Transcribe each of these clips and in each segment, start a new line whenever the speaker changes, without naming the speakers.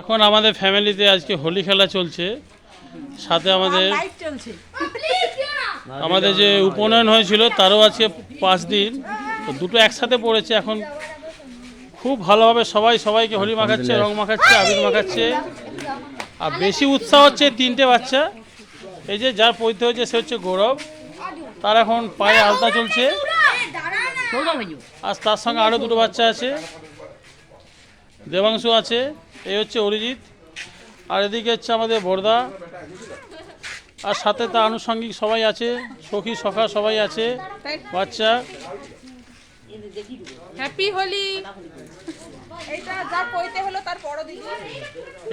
এখন আমাদের ফ্যামিলিতে আজকে হোলি খেলা চলছে, সাথে আমাদের যে উপনয়ন হয়েছিল তারও আজকে 5 দিন, তো দুটো একসাথে পড়েছে। এখন খুব ভালোভাবে সবাই সবাইকে হোলি মাখাচ্ছে, রং মাখাচ্ছে, আবির মাখাচ্ছে। আর বেশি উৎসাহ হচ্ছে 3টে বাচ্চা। এই যে যার পৈতে হয়েছে সে হচ্ছে গৌরব, তার এখন পায়ে আলতা চলছে। আর তার সঙ্গে আরও 2টো বাচ্চা আছে, দেবাংশু আছে, এই হচ্ছে অরিজিৎ, আর এদিকে হচ্ছে আমাদের বড়দা, আর সাথে তার আনুষঙ্গিক সবাই আছে, সখী সখা সবাই আছে, বাচ্চা।
হ্যাপি হোলি।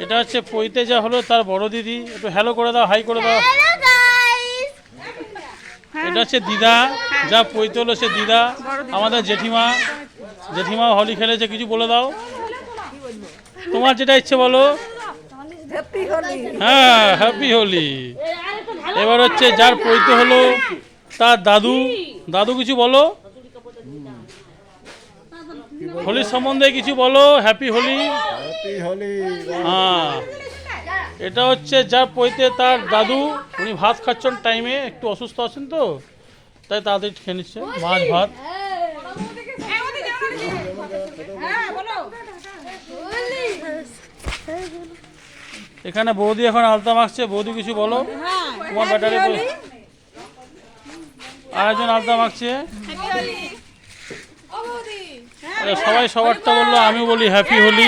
এটা হচ্ছে পৈতে যা হলো তার বড় দিদি, একটু হ্যালো করে দাও, হাই করে দাও। এটা হচ্ছে দিদা, যা পৈতে হলো সে দিদা, আমাদের জেঠিমা হোলি খেলেছে, কিছু বলে দাও, তোমার যেটা ইচ্ছে বলো। হ্যাঁ, হ্যাপি হোলি। এবার হচ্ছে যার পৈতে হলো তার দাদু কিছু বলো, হোলির সম্বন্ধে কিছু বলো, হ্যাপি হোলি। হ্যাঁ, এটা হচ্ছে যার পৈতে তার দাদু, উনি ভাত খাচ্ছেন টাইমে, একটু অসুস্থ আছেন তো তাই তাড়াতাড়ি খেয়ে নিচ্ছে মাছ ভাত। এখানে বৌদি এখন আলতা মাখছে, বৌদি কিছু বলো, তোমার ব্যাটারে আরেকজন আলতা মাখছে। সবাই সবারটা বললো, আমি বলি হ্যাপি হোলি।